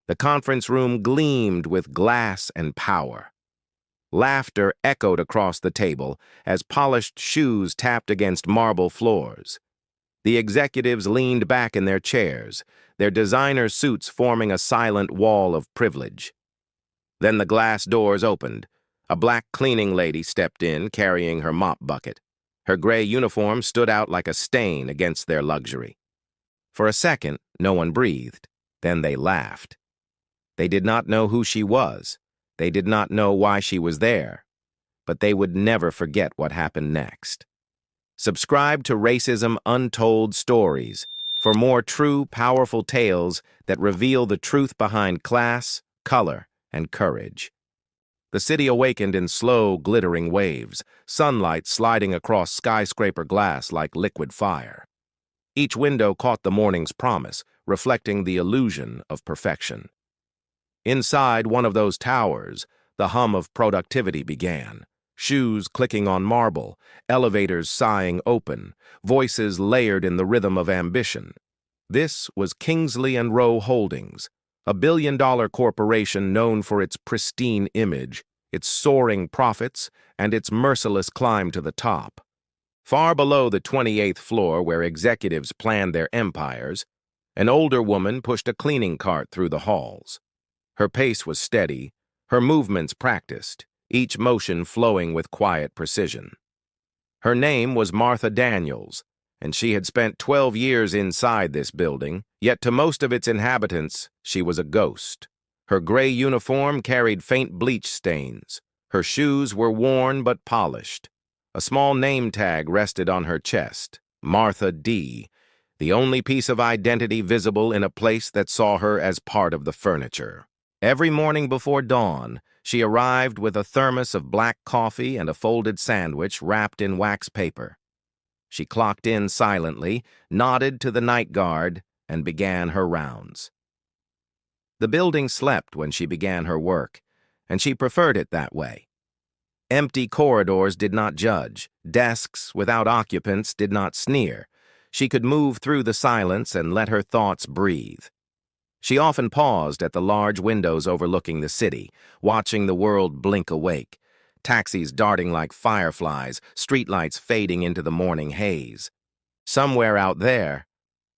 The conference room gleamed with glass and power. Laughter echoed across the table as polished shoes tapped against marble floors. The executives leaned back in their chairs, their designer suits forming a silent wall of privilege. Then the glass doors opened. A black cleaning lady stepped in, carrying her mop bucket. Her gray uniform stood out like a stain against their luxury. For a second, no one breathed. Then they laughed. They did not know who she was. They did not know why she was there. But they would never forget what happened next. Subscribe to Racism Untold Stories for more true, powerful tales that reveal the truth behind class, color, and courage. The city awakened in slow, glittering waves, sunlight sliding across skyscraper glass like liquid fire. Each window caught the morning's promise, reflecting the illusion of perfection. Inside one of those towers, the hum of productivity began. Shoes clicking on marble, elevators sighing open, voices layered in the rhythm of ambition. This was Kingsley and Rowe Holdings, a billion-dollar corporation known for its pristine image, its soaring profits, and its merciless climb to the top. Far below the 28th floor where executives planned their empires, an older woman pushed a cleaning cart through the halls. Her pace was steady, her movements practiced, each motion flowing with quiet precision. Her name was Martha Daniels, and she had spent 12 years inside this building, yet to most of its inhabitants, she was a ghost. Her gray uniform carried faint bleach stains. Her shoes were worn but polished. A small name tag rested on her chest, Martha D., the only piece of identity visible in a place that saw her as part of the furniture. Every morning before dawn, she arrived with a thermos of black coffee and a folded sandwich wrapped in wax paper. She clocked in silently, nodded to the night guard, and began her rounds. The building slept when she began her work, and she preferred it that way. Empty corridors did not judge. Desks without occupants did not sneer. She could move through the silence and let her thoughts breathe. She often paused at the large windows overlooking the city, watching the world blink awake, taxis darting like fireflies, streetlights fading into the morning haze. Somewhere out there,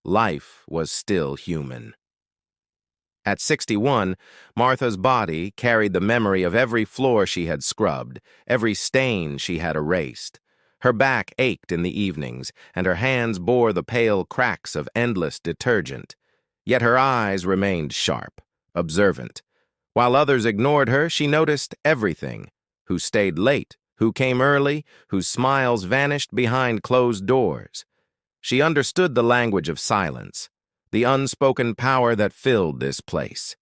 life was still human. At 61, Martha's body carried the memory of every floor she had scrubbed, every stain she had erased. Her back ached in the evenings, and her hands bore the pale cracks of endless detergent. Yet her eyes remained sharp, observant. While others ignored her, she noticed everything: who stayed late, who came early, whose smiles vanished behind closed doors. She understood the language of silence, the unspoken power that filled this place.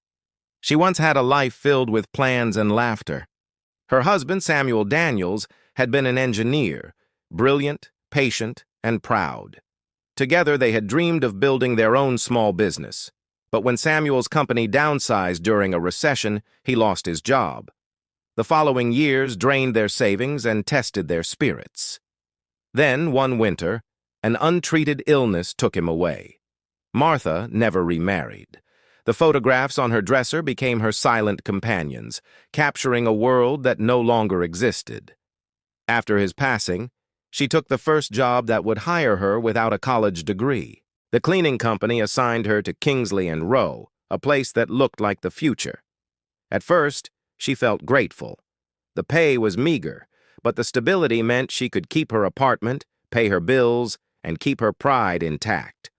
She once had a life filled with plans and laughter. Her husband, Samuel Daniels, had been an engineer, brilliant, patient, and proud. Together, they had dreamed of building their own small business. But when Samuel's company downsized during a recession, he lost his job. The following years drained their savings and tested their spirits. Then, one winter, an untreated illness took him away. Martha never remarried. The photographs on her dresser became her silent companions, capturing a world that no longer existed. After his passing, she took the first job that would hire her without a college degree. The cleaning company assigned her to Kingsley and Rowe, a place that looked like the future. At first, she felt grateful. The pay was meager, but the stability meant she could keep her apartment, pay her bills, and keep her pride intact.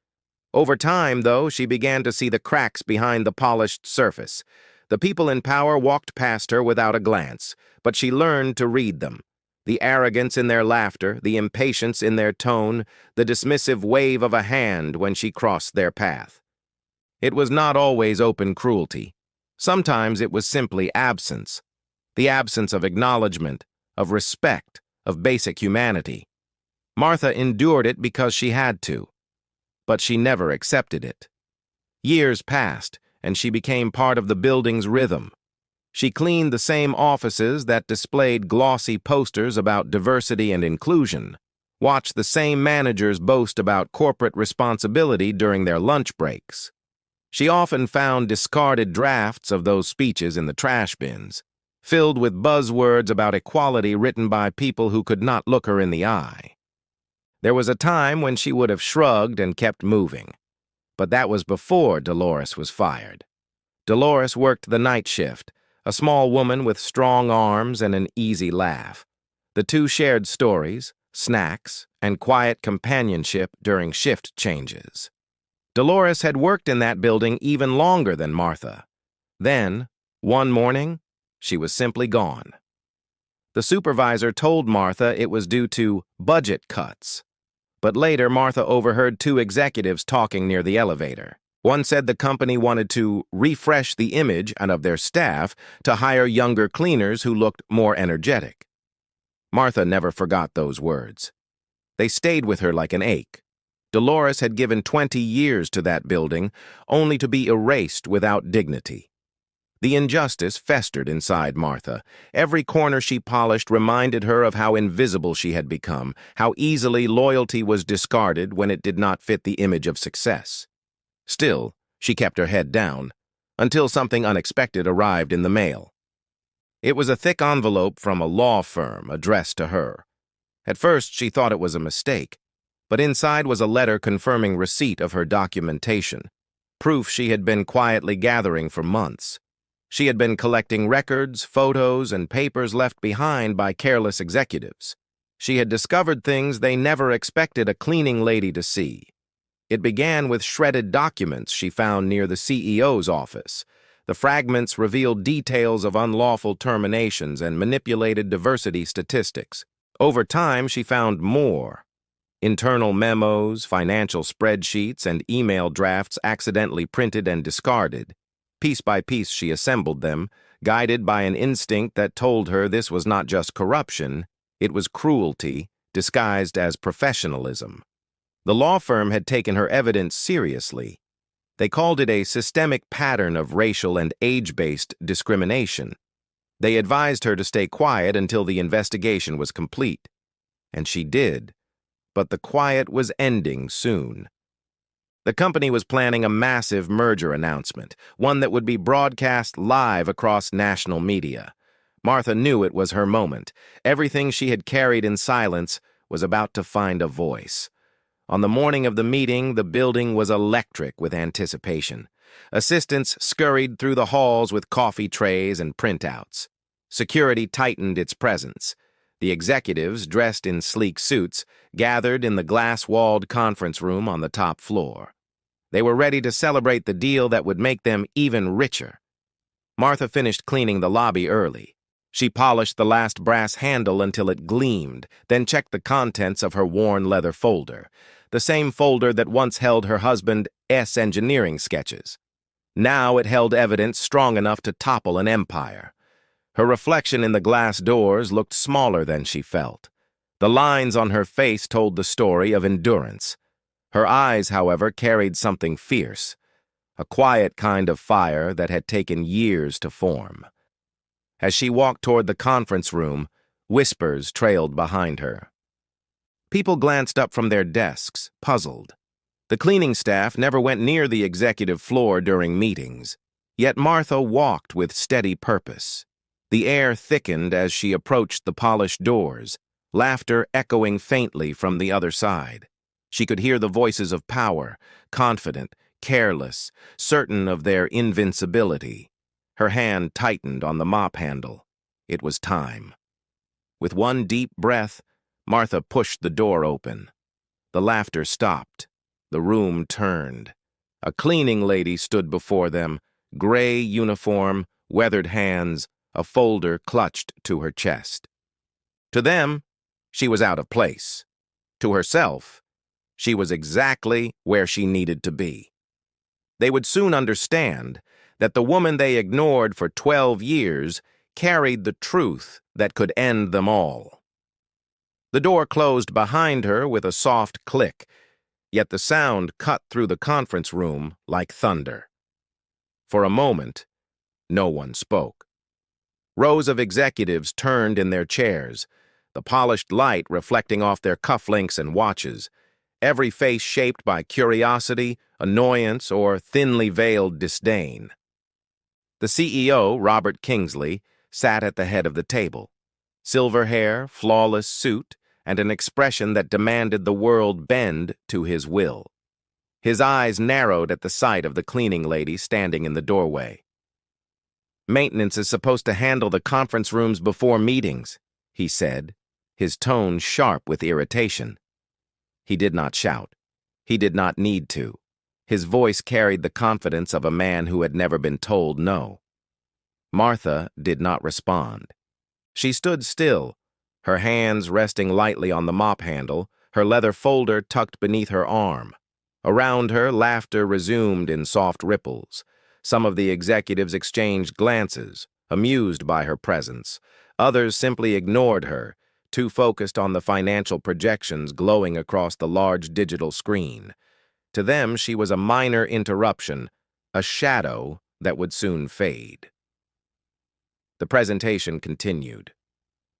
Over time, though, she began to see the cracks behind the polished surface. The people in power walked past her without a glance, but she learned to read them. The arrogance in their laughter, the impatience in their tone, the dismissive wave of a hand when she crossed their path. It was not always open cruelty. Sometimes it was simply absence. The absence of acknowledgement, of respect, of basic humanity. Martha endured it because she had to, but she never accepted it. Years passed, and she became part of the building's rhythm. She cleaned the same offices that displayed glossy posters about diversity and inclusion, watched the same managers boast about corporate responsibility during their lunch breaks. She often found discarded drafts of those speeches in the trash bins, filled with buzzwords about equality written by people who could not look her in the eye. There was a time when she would have shrugged and kept moving, but that was before Dolores was fired. Dolores worked the night shift, a small woman with strong arms and an easy laugh. The two shared stories, snacks, and quiet companionship during shift changes. Dolores had worked in that building even longer than Martha. Then, one morning, she was simply gone. The supervisor told Martha it was due to budget cuts. But later, Martha overheard two executives talking near the elevator. One said the company wanted to refresh the image of their staff to hire younger cleaners who looked more energetic. Martha never forgot those words. They stayed with her like an ache. Dolores had given 20 years to that building, only to be erased without dignity. The injustice festered inside Martha. Every corner she polished reminded her of how invisible she had become, how easily loyalty was discarded when it did not fit the image of success. Still, she kept her head down, until something unexpected arrived in the mail. It was a thick envelope from a law firm addressed to her. At first, she thought it was a mistake, but inside was a letter confirming receipt of her documentation, proof she had been quietly gathering for months. She had been collecting records, photos, and papers left behind by careless executives. She had discovered things they never expected a cleaning lady to see. It began with shredded documents she found near the CEO's office. The fragments revealed details of unlawful terminations and manipulated diversity statistics. Over time, she found more. Internal memos, financial spreadsheets, and email drafts accidentally printed and discarded. Piece by piece, she assembled them, guided by an instinct that told her this was not just corruption, it was cruelty, disguised as professionalism. The law firm had taken her evidence seriously. They called it a systemic pattern of racial and age-based discrimination. They advised her to stay quiet until the investigation was complete. And she did. But the quiet was ending soon. The company was planning a massive merger announcement, one that would be broadcast live across national media. Martha knew it was her moment. Everything she had carried in silence was about to find a voice. On the morning of the meeting, the building was electric with anticipation. Assistants scurried through the halls with coffee trays and printouts. Security tightened its presence. The executives, dressed in sleek suits, gathered in the glass-walled conference room on the top floor. They were ready to celebrate the deal that would make them even richer. Martha finished cleaning the lobby early. She polished the last brass handle until it gleamed, then checked the contents of her worn leather folder, the same folder that once held her husband's engineering sketches. Now it held evidence strong enough to topple an empire. Her reflection in the glass doors looked smaller than she felt. The lines on her face told the story of endurance. Her eyes, however, carried something fierce, a quiet kind of fire that had taken years to form. As she walked toward the conference room, whispers trailed behind her. People glanced up from their desks, puzzled. The cleaning staff never went near the executive floor during meetings, yet Martha walked with steady purpose. The air thickened as she approached the polished doors, laughter echoing faintly from the other side. She could hear the voices of power, confident, careless, certain of their invincibility. Her hand tightened on the mop handle. It was time. With one deep breath, Martha pushed the door open. The laughter stopped. The room turned. A cleaning lady stood before them, gray uniform, weathered hands, a folder clutched to her chest. To them, she was out of place. To herself, she was exactly where she needed to be. They would soon understand that the woman they ignored for 12 years carried the truth that could end them all. The door closed behind her with a soft click, yet the sound cut through the conference room like thunder. For a moment, no one spoke. Rows of executives turned in their chairs, the polished light reflecting off their cufflinks and watches. every face shaped by curiosity, annoyance, or thinly veiled disdain. The CEO, Robert Kingsley, sat at the head of the table. Silver hair, flawless suit, and an expression that demanded the world bend to his will. His eyes narrowed at the sight of the cleaning lady standing in the doorway. "Maintenance is supposed to handle the conference rooms before meetings," he said, his tone sharp with irritation. He did not shout. He did not need to. His voice carried the confidence of a man who had never been told no. Martha did not respond. She stood still, her hands resting lightly on the mop handle, her leather folder tucked beneath her arm. Around her, laughter resumed in soft ripples. Some of the executives exchanged glances, amused by her presence. Others simply ignored her, too focused on the financial projections glowing across the large digital screen. To them, she was a minor interruption, a shadow that would soon fade. The presentation continued.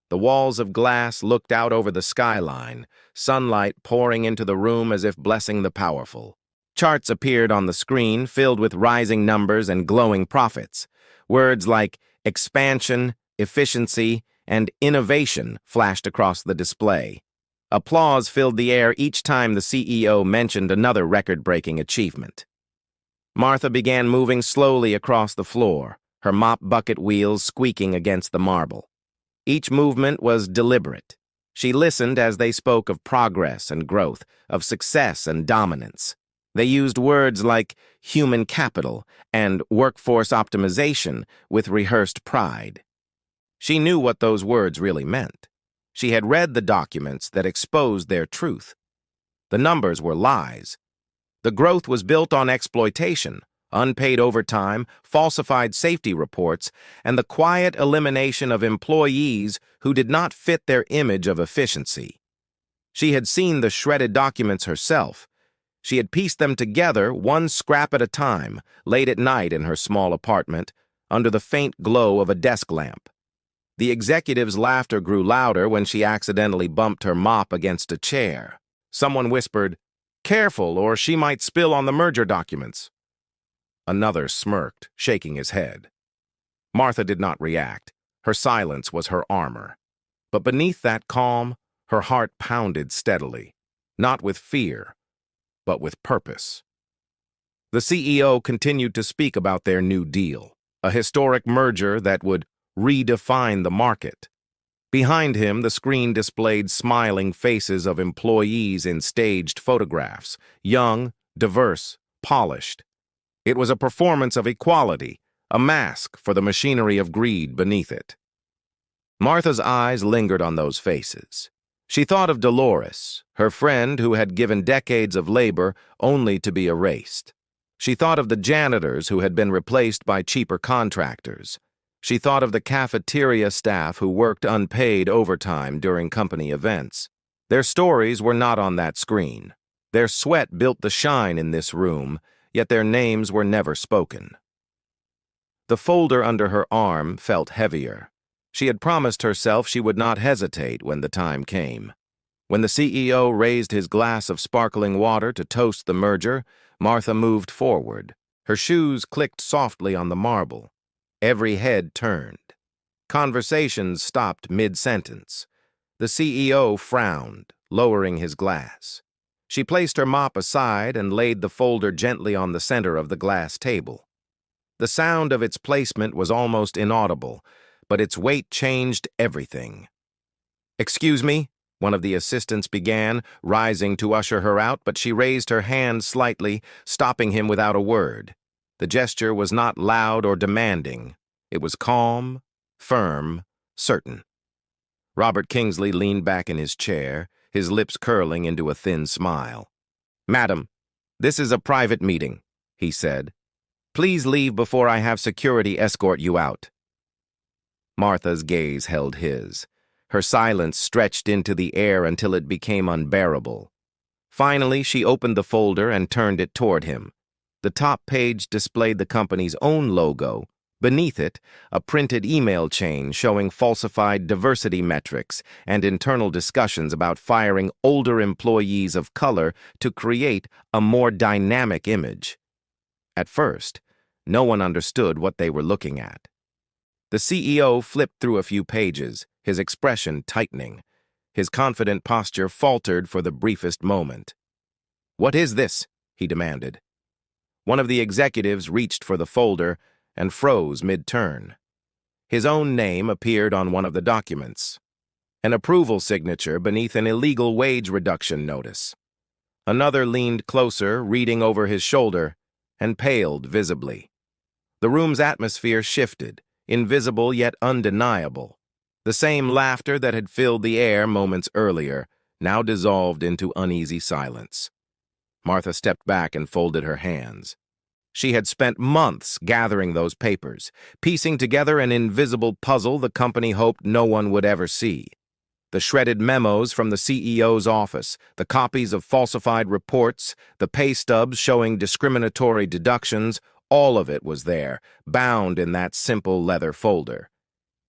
The walls of glass looked out over the skyline, sunlight pouring into the room as if blessing the powerful. Charts appeared on the screen, filled with rising numbers and glowing profits. Words like expansion, efficiency, and innovation flashed across the display. Applause filled the air each time the CEO mentioned another record-breaking achievement. Martha began moving slowly across the floor, her mop bucket wheels squeaking against the marble. Each movement was deliberate. She listened as they spoke of progress and growth, of success and dominance. They used words like human capital and workforce optimization with rehearsed pride. She knew what those words really meant. She had read the documents that exposed their truth. The numbers were lies. The growth was built on exploitation, unpaid overtime, falsified safety reports, and the quiet elimination of employees who did not fit their image of efficiency. She had seen the shredded documents herself. She had pieced them together, one scrap at a time, late at night in her small apartment, under the faint glow of a desk lamp. The executive's laughter grew louder when she accidentally bumped her mop against a chair. Someone whispered, "Careful, or she might spill on the merger documents." Another smirked, shaking his head. Martha did not react. Her silence was her armor. But beneath that calm, her heart pounded steadily, not with fear, but with purpose. The CEO continued to speak about their new deal, a historic merger that would redefine the market. Behind him, the screen displayed smiling faces of employees in staged photographs, young, diverse, polished. It was a performance of equality, a mask for the machinery of greed beneath it. Martha's eyes lingered on those faces. She thought of Dolores, her friend who had given decades of labor only to be erased. She thought of the janitors who had been replaced by cheaper contractors. She thought of the cafeteria staff who worked unpaid overtime during company events. Their stories were not on that screen. Their sweat built the shine in this room, yet their names were never spoken. The folder under her arm felt heavier. She had promised herself she would not hesitate when the time came. When the CEO raised his glass of sparkling water to toast the merger, Martha moved forward. Her shoes clicked softly on the marble. Every head turned. Conversations stopped mid-sentence. The CEO frowned, lowering his glass. She placed her mop aside and laid the folder gently on the center of the glass table. The sound of its placement was almost inaudible, but its weight changed everything. "Excuse me," one of the assistants began, rising to usher her out, but she raised her hand slightly, stopping him without a word. The gesture was not loud or demanding. It was calm, firm, certain. Robert Kingsley leaned back in his chair, his lips curling into a thin smile. "Madam, this is a private meeting," he said. "Please leave before I have security escort you out." Martha's gaze held his. Her silence stretched into the air until it became unbearable. Finally, she opened the folder and turned it toward him. The top page displayed the company's own logo, Beneath it, a printed email chain showing falsified diversity metrics and internal discussions about firing older employees of color to create a more dynamic image. At first, no one understood what they were looking at. The CEO flipped through a few pages, his expression tightening. His confident posture faltered for the briefest moment. "What is this?" he demanded. One of the executives reached for the folder and froze mid-turn. His own name appeared on one of the documents, an approval signature beneath an illegal wage reduction notice. Another leaned closer, reading over his shoulder, and paled visibly. The room's atmosphere shifted, invisible yet undeniable. The same laughter that had filled the air moments earlier now dissolved into uneasy silence. Martha stepped back and folded her hands. She had spent months gathering those papers, piecing together an invisible puzzle the company hoped no one would ever see. The shredded memos from the CEO's office, the copies of falsified reports, the pay stubs showing discriminatory deductions, all of it was there, bound in that simple leather folder.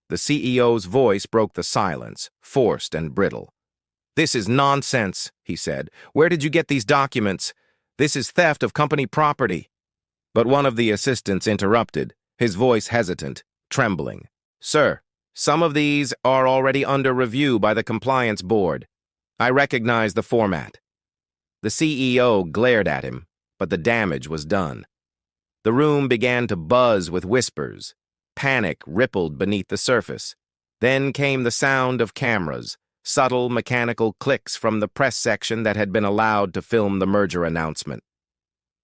The CEO's voice broke the silence, forced and brittle. "This is nonsense," he said. "Where did you get these documents? This is theft of company property." But one of the assistants interrupted, his voice hesitant, trembling. "Sir, some of these are already under review by the Compliance Board. I recognize the format." The CEO glared at him, but the damage was done. The room began to buzz with whispers. Panic rippled beneath the surface. Then came the sound of cameras, subtle mechanical clicks from the press section that had been allowed to film the merger announcement.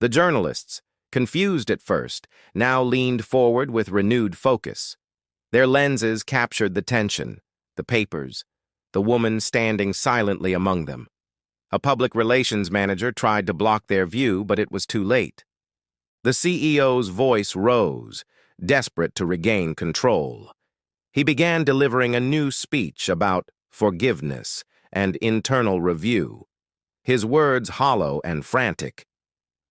The journalists, confused at first, now leaned forward with renewed focus. Their lenses captured the tension, the papers, the woman standing silently among them. A public relations manager tried to block their view, but it was too late. The CEO's voice rose, desperate to regain control. He began delivering a new speech about forgiveness and internal review, his words hollow and frantic.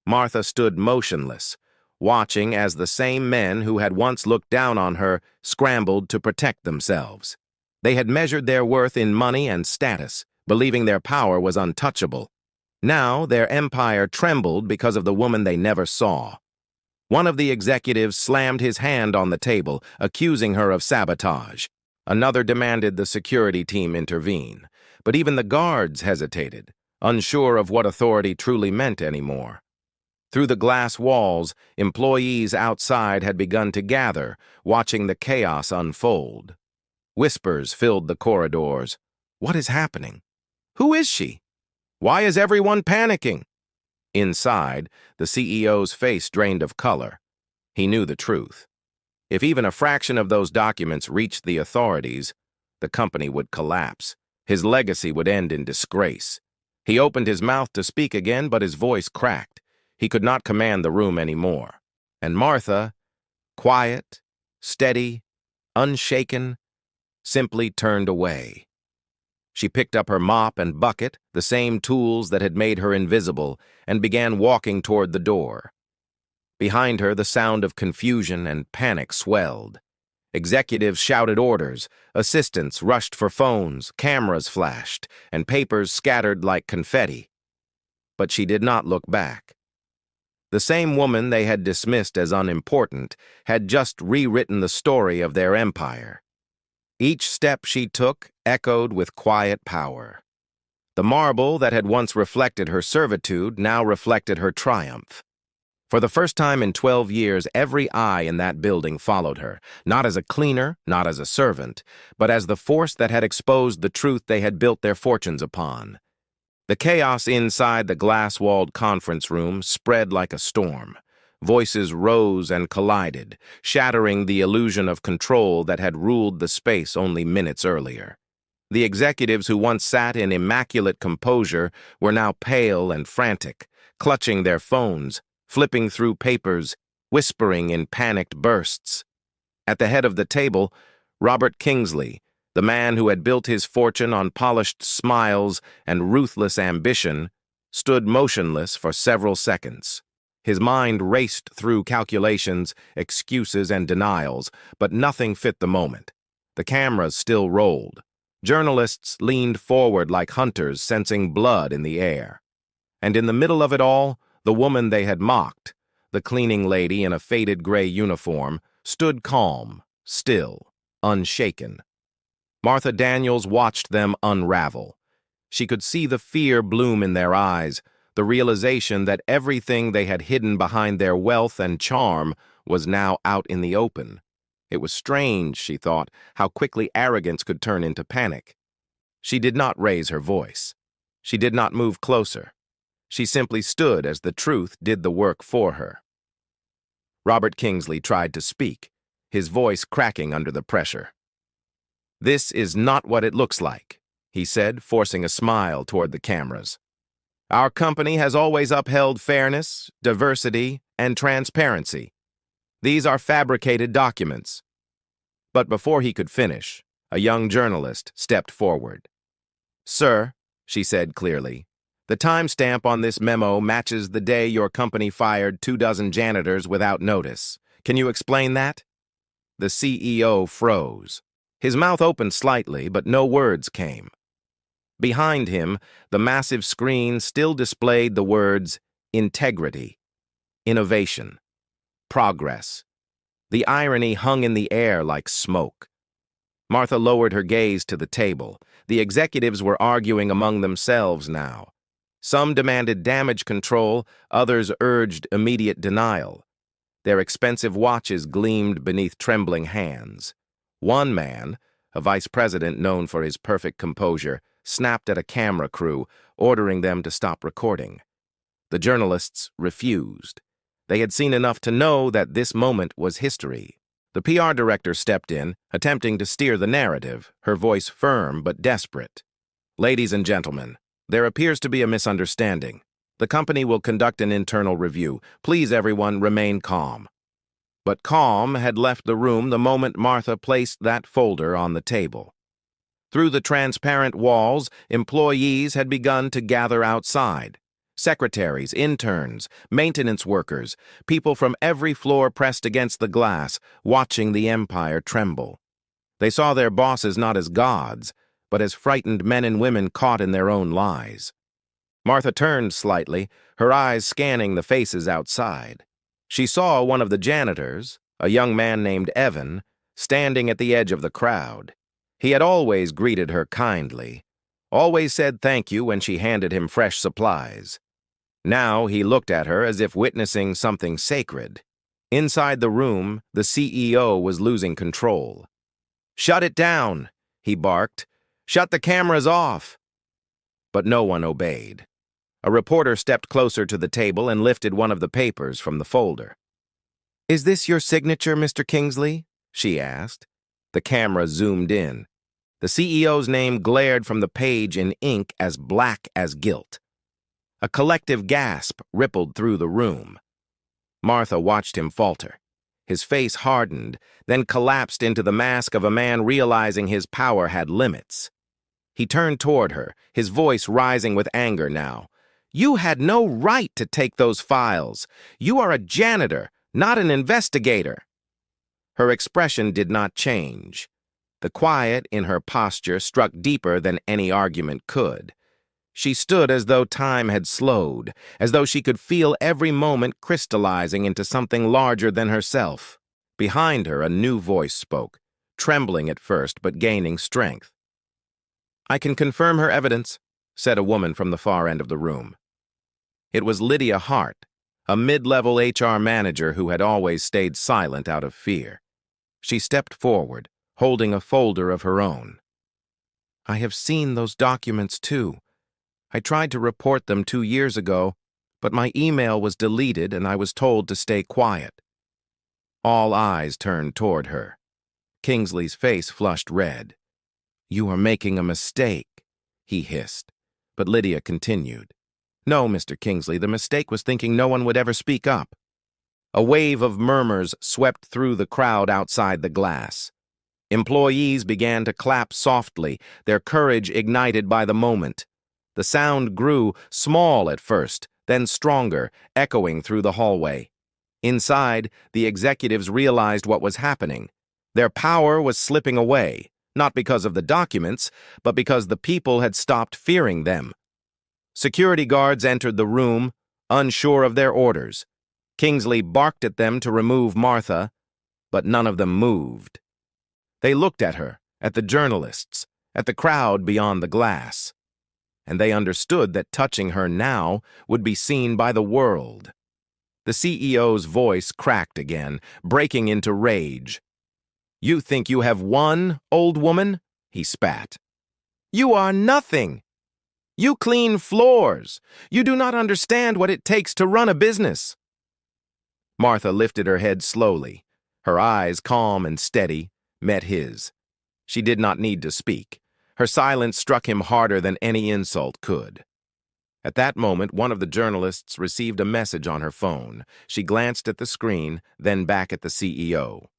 Martha stood motionless, watching as the same men who had once looked down on her scrambled to protect themselves. They had measured their worth in money and status, believing their power was untouchable. Now their empire trembled because of the woman they never saw. One of the executives slammed his hand on the table, accusing her of sabotage. Another demanded the security team intervene. But even the guards hesitated, unsure of what authority truly meant anymore. Through the glass walls, employees outside had begun to gather, watching the chaos unfold. Whispers filled the corridors. "What is happening? Who is she? Why is everyone panicking?" Inside, the CEO's face drained of color. He knew the truth. If even a fraction of those documents reached the authorities, the company would collapse. His legacy would end in disgrace. He opened his mouth to speak again, but his voice cracked. He could not command the room anymore. And Martha, quiet, steady, unshaken, simply turned away. She picked up her mop and bucket, the same tools that had made her invisible, and began walking toward the door. Behind her, the sound of confusion and panic swelled. Executives shouted orders, assistants rushed for phones, cameras flashed, and papers scattered like confetti. But she did not look back. The same woman they had dismissed as unimportant had just rewritten the story of their empire. Each step she took echoed with quiet power. The marble that had once reflected her servitude now reflected her triumph. For the first time in 12 years, every eye in that building followed her, not as a cleaner, not as a servant, but as the force that had exposed the truth they had built their fortunes upon. The chaos inside the glass-walled conference room spread like a storm. Voices rose and collided, shattering the illusion of control that had ruled the space only minutes earlier. The executives who once sat in immaculate composure were now pale and frantic, clutching their phones, flipping through papers, whispering in panicked bursts. At the head of the table, Robert Kingsley, the man who had built his fortune on polished smiles and ruthless ambition, stood motionless for several seconds. His mind raced through calculations, excuses, and denials, but nothing fit the moment. The cameras still rolled. Journalists leaned forward like hunters sensing blood in the air. And in the middle of it all, the woman they had mocked, the cleaning lady in a faded gray uniform, stood calm, still, unshaken. Martha Daniels watched them unravel. She could see the fear bloom in their eyes, the realization that everything they had hidden behind their wealth and charm was now out in the open. It was strange, she thought, how quickly arrogance could turn into panic. She did not raise her voice. She did not move closer. She simply stood as the truth did the work for her. Robert Kingsley tried to speak, his voice cracking under the pressure. "This is not what it looks like," he said, forcing a smile toward the cameras. "Our company has always upheld fairness, diversity, and transparency. These are fabricated documents." But before he could finish, a young journalist stepped forward. "Sir," she said clearly, "the timestamp on this memo matches the day your company fired 24 janitors without notice. Can you explain that?" The CEO froze. His mouth opened slightly, but no words came. Behind him, the massive screen still displayed the words integrity, innovation, progress. The irony hung in the air like smoke. Martha lowered her gaze to the table. The executives were arguing among themselves now. Some demanded damage control, others urged immediate denial. Their expensive watches gleamed beneath trembling hands. One man, a vice president known for his perfect composure, snapped at a camera crew, ordering them to stop recording. The journalists refused. They had seen enough to know that this moment was history. The PR director stepped in, attempting to steer the narrative, her voice firm but desperate. "Ladies and gentlemen, there appears to be a misunderstanding. The company will conduct an internal review. Please, everyone, remain calm." But calm had left the room the moment Martha placed that folder on the table. Through the transparent walls, employees had begun to gather outside. Secretaries, interns, maintenance workers, people from every floor pressed against the glass, watching the empire tremble. They saw their bosses not as gods, but as frightened men and women caught in their own lies. Martha turned slightly, her eyes scanning the faces outside. She saw one of the janitors, a young man named Evan, standing at the edge of the crowd. He had always greeted her kindly, always said thank you when she handed him fresh supplies. Now he looked at her as if witnessing something sacred. Inside the room, the CEO was losing control. "Shut it down," he barked. "Shut the cameras off." But no one obeyed. A reporter stepped closer to the table and lifted one of the papers from the folder. "Is this your signature, Mr. Kingsley?" she asked. The camera zoomed in. The CEO's name glared from the page in ink as black as guilt. A collective gasp rippled through the room. Martha watched him falter. His face hardened, then collapsed into the mask of a man realizing his power had limits. He turned toward her, his voice rising with anger now. "You had no right to take those files. You are a janitor, not an investigator." Her expression did not change. The quiet in her posture struck deeper than any argument could. She stood as though time had slowed, as though she could feel every moment crystallizing into something larger than herself. Behind her, a new voice spoke, trembling at first but gaining strength. "I can confirm her evidence," said a woman from the far end of the room. It was Lydia Hart, a mid-level HR manager who had always stayed silent out of fear. She stepped forward, holding a folder of her own. "I have seen those documents too. I tried to report them 2 years ago, but my email was deleted and I was told to stay quiet." All eyes turned toward her. Kingsley's face flushed red. "You are making a mistake," he hissed, but Lydia continued. "No, Mr. Kingsley, the mistake was thinking no one would ever speak up." A wave of murmurs swept through the crowd outside the glass. Employees began to clap softly, their courage ignited by the moment. The sound grew, small at first, then stronger, echoing through the hallway. Inside, the executives realized what was happening. Their power was slipping away, not because of the documents, but because the people had stopped fearing them. Security guards entered the room, unsure of their orders. Kingsley barked at them to remove Martha, but none of them moved. They looked at her, at the journalists, at the crowd beyond the glass, and they understood that touching her now would be seen by the world. The CEO's voice cracked again, breaking into rage. "You think you have won, old woman?" he spat. "You are nothing. You clean floors. You do not understand what it takes to run a business." Martha lifted her head slowly. Her eyes, calm and steady, met his. She did not need to speak. Her silence struck him harder than any insult could. At that moment, one of the journalists received a message on her phone. She glanced at the screen, then back at the CEO.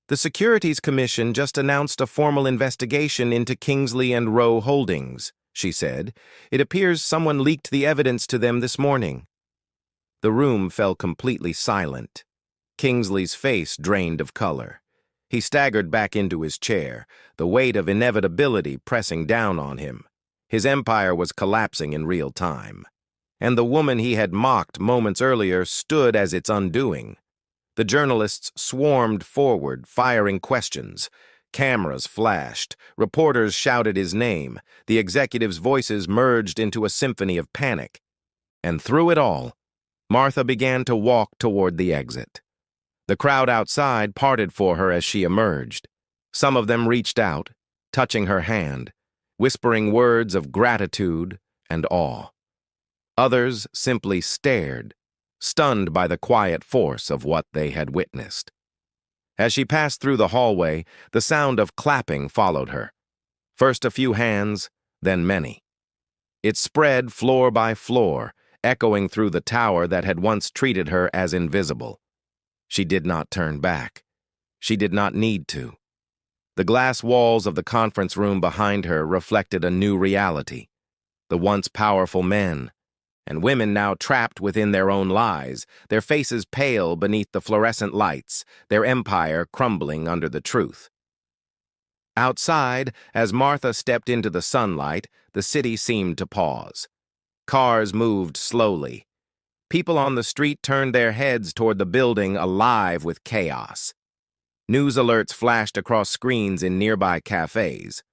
"The Securities Commission just announced a formal investigation into Kingsley and Rowe Holdings," she said. "It appears someone leaked the evidence to them this morning." The room fell completely silent. Kingsley's face drained of color. He staggered back into his chair, the weight of inevitability pressing down on him. His empire was collapsing in real time. And the woman he had mocked moments earlier stood as its undoing. The journalists swarmed forward, firing questions. Cameras flashed. Reporters shouted his name. The executives' voices merged into a symphony of panic. And through it all, Martha began to walk toward the exit. The crowd outside parted for her as she emerged. Some of them reached out, touching her hand, whispering words of gratitude and awe. Others simply stared, stunned by the quiet force of what they had witnessed. As she passed through the hallway, the sound of clapping followed her. First a few hands, then many. It spread floor by floor, echoing through the tower that had once treated her as invisible. She did not turn back. She did not need to. The glass walls of the conference room behind her reflected a new reality. The once powerful men, and women now trapped within their own lies, their faces pale beneath the fluorescent lights, their empire crumbling under the truth. Outside, as Martha stepped into the sunlight, the city seemed to pause. Cars moved slowly. People on the street turned their heads toward the building, alive with chaos. News alerts flashed across screens in nearby cafes.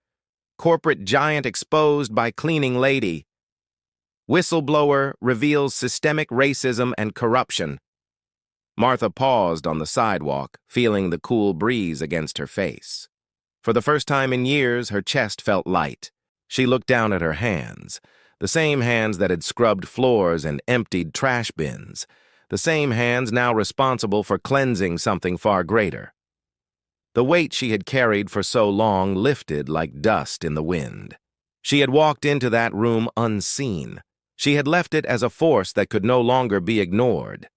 Corporate giant exposed by cleaning lady. Whistleblower reveals systemic racism and corruption. Martha paused on the sidewalk, feeling the cool breeze against her face. For the first time in years, her chest felt light. She looked down at her hands. The same hands that had scrubbed floors and emptied trash bins. The same hands now responsible for cleansing something far greater. The weight she had carried for so long lifted like dust in the wind. She had walked into that room unseen. She had left it as a force that could no longer be ignored.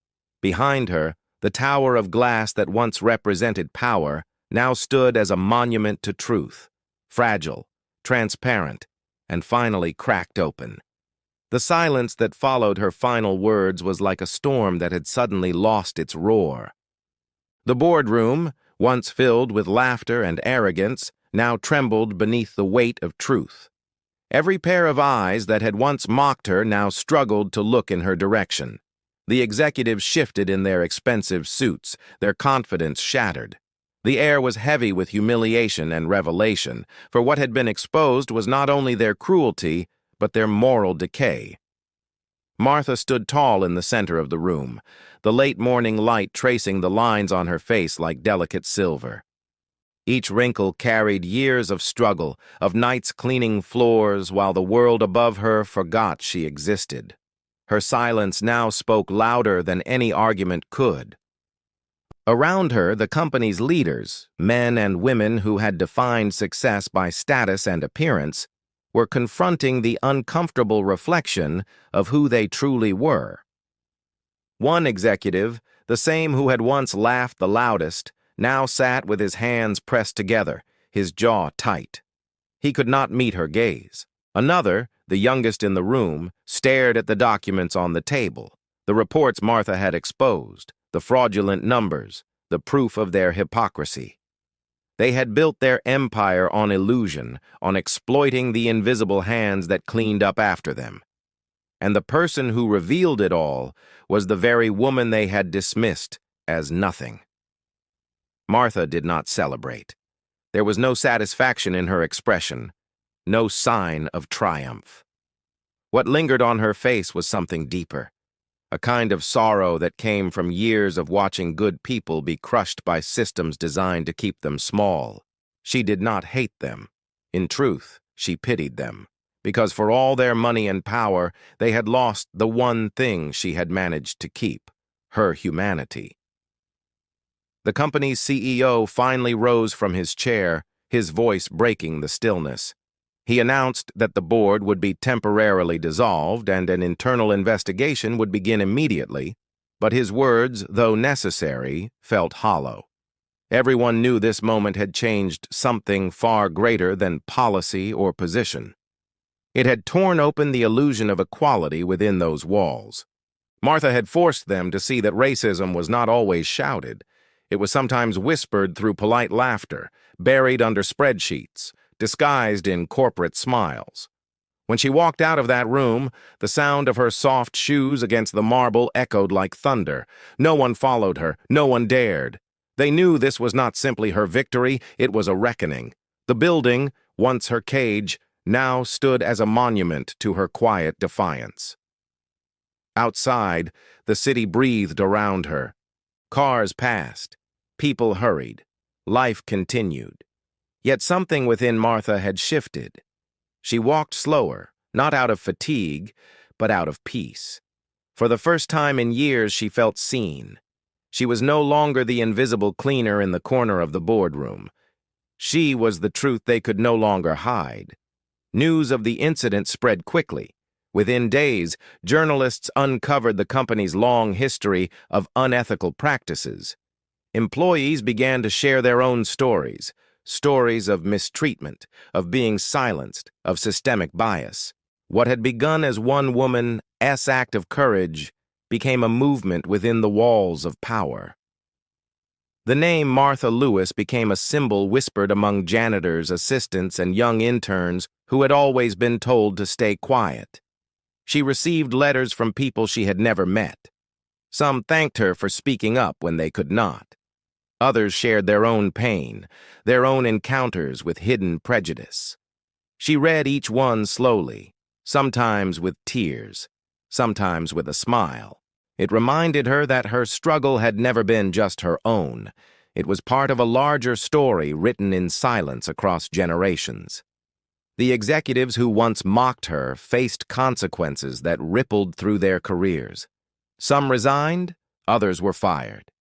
Behind her, the tower of glass that once represented power now stood as a monument to truth, fragile, transparent, and finally cracked open. The silence that followed her final words was like a storm that had suddenly lost its roar. The boardroom, once filled with laughter and arrogance, now trembled beneath the weight of truth. Every pair of eyes that had once mocked her now struggled to look in her direction. The executives shifted in their expensive suits, their confidence shattered. The air was heavy with humiliation and revelation, for what had been exposed was not only their cruelty, but their moral decay. Martha stood tall in the center of the room, the late morning light tracing the lines on her face like delicate silver. Each wrinkle carried years of struggle, of nights cleaning floors while the world above her forgot she existed. Her silence now spoke louder than any argument could. Around her, the company's leaders, men and women who had defined success by status and appearance, were confronting the uncomfortable reflection of who they truly were. One executive, the same who had once laughed the loudest, now sat with his hands pressed together, his jaw tight. He could not meet her gaze. Another, the youngest in the room, stared at the documents on the table, the reports Martha had exposed, the fraudulent numbers, the proof of their hypocrisy. They had built their empire on illusion, on exploiting the invisible hands that cleaned up after them. And the person who revealed it all was the very woman they had dismissed as nothing. Martha did not celebrate. There was no satisfaction in her expression, no sign of triumph. What lingered on her face was something deeper, a kind of sorrow that came from years of watching good people be crushed by systems designed to keep them small. She did not hate them. In truth, she pitied them, because for all their money and power, they had lost the one thing she had managed to keep, her humanity. The company's CEO finally rose from his chair, his voice breaking the stillness. He announced that the board would be temporarily dissolved and an internal investigation would begin immediately, but his words, though necessary, felt hollow. Everyone knew this moment had changed something far greater than policy or position. It had torn open the illusion of equality within those walls. Martha had forced them to see that racism was not always shouted. It was sometimes whispered through polite laughter, buried under spreadsheets, disguised in corporate smiles. When she walked out of that room, the sound of her soft shoes against the marble echoed like thunder. No one followed her, no one dared. They knew this was not simply her victory, it was a reckoning. The building, once her cage, now stood as a monument to her quiet defiance. Outside, the city breathed around her. Cars passed. People hurried. Life continued. Yet something within Martha had shifted. She walked slower, not out of fatigue, but out of peace. For the first time in years, she felt seen. She was no longer the invisible cleaner in the corner of the boardroom. She was the truth they could no longer hide. News of the incident spread quickly. Within days, journalists uncovered the company's long history of unethical practices. Employees began to share their own stories of mistreatment, of being silenced, of systemic bias. What had begun as one woman's act of courage became a movement within the walls of power. The name Martha Lewis became a symbol whispered among janitors, assistants, and young interns who had always been told to stay quiet. She received letters from people she had never met. Some thanked her for speaking up when they could not. Others shared their own pain, their own encounters with hidden prejudice. She read each one slowly, sometimes with tears, sometimes with a smile. It reminded her that her struggle had never been just her own. It was part of a larger story written in silence across generations. The executives who once mocked her faced consequences that rippled through their careers. Some resigned, others were fired.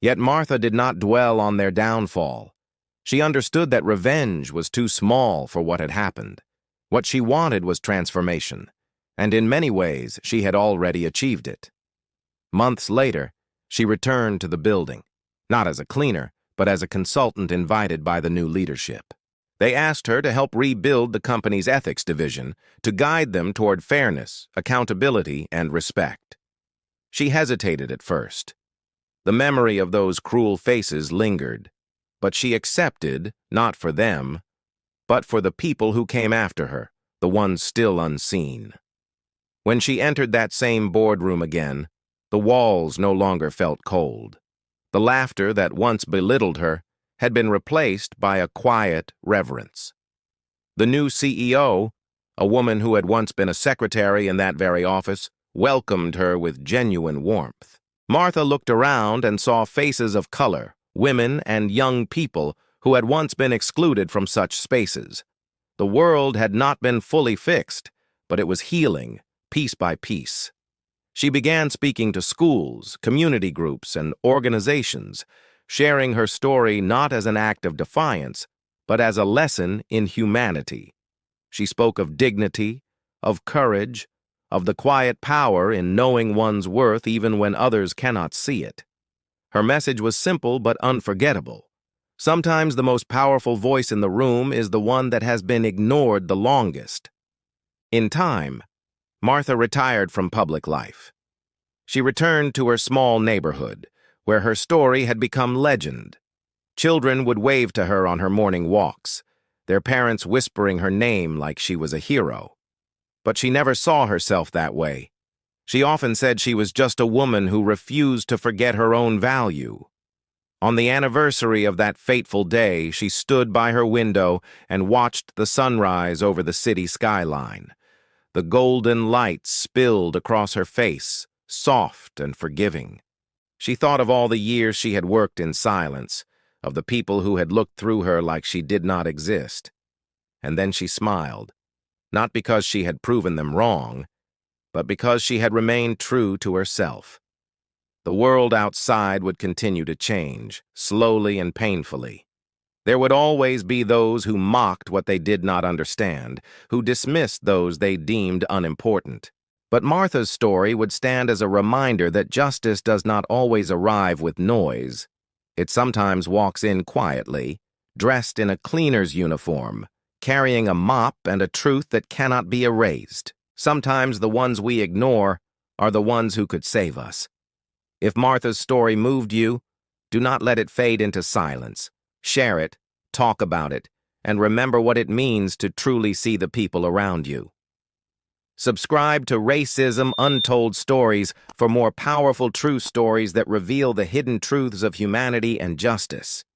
Yet Martha did not dwell on their downfall. She understood that revenge was too small for what had happened. What she wanted was transformation, and in many ways she had already achieved it. Months later, she returned to the building, not as a cleaner, but as a consultant invited by the new leadership. They asked her to help rebuild the company's ethics division, to guide them toward fairness, accountability, and respect. She hesitated at first. The memory of those cruel faces lingered, but she accepted, not for them, but for the people who came after her, the ones still unseen. When she entered that same boardroom again, the walls no longer felt cold. The laughter that once belittled her had been replaced by a quiet reverence. The new CEO, a woman who had once been a secretary in that very office, welcomed her with genuine warmth. Martha looked around and saw faces of color, women and young people who had once been excluded from such spaces. The world had not been fully fixed, but it was healing, piece by piece. She began speaking to schools, community groups, and organizations, sharing her story not as an act of defiance, but as a lesson in humanity. She spoke of dignity, of courage, of the quiet power in knowing one's worth even when others cannot see it. Her message was simple but unforgettable. Sometimes the most powerful voice in the room is the one that has been ignored the longest. In time, Martha retired from public life. She returned to her small neighborhood, where her story had become legend. Children would wave to her on her morning walks, their parents whispering her name like she was a hero. But she never saw herself that way. She often said she was just a woman who refused to forget her own value. On the anniversary of that fateful day, she stood by her window and watched the sunrise over the city skyline. The golden light spilled across her face, soft and forgiving. She thought of all the years she had worked in silence, of the people who had looked through her like she did not exist. And then she smiled, not because she had proven them wrong, but because she had remained true to herself. The world outside would continue to change, slowly and painfully. There would always be those who mocked what they did not understand, who dismissed those they deemed unimportant. But Martha's story would stand as a reminder that justice does not always arrive with noise. It sometimes walks in quietly, dressed in a cleaner's uniform, carrying a mop and a truth that cannot be erased. Sometimes the ones we ignore are the ones who could save us. If Martha's story moved you, do not let it fade into silence. Share it, talk about it, and remember what it means to truly see the people around you. Subscribe to Racism Untold Stories for more powerful true stories that reveal the hidden truths of humanity and justice.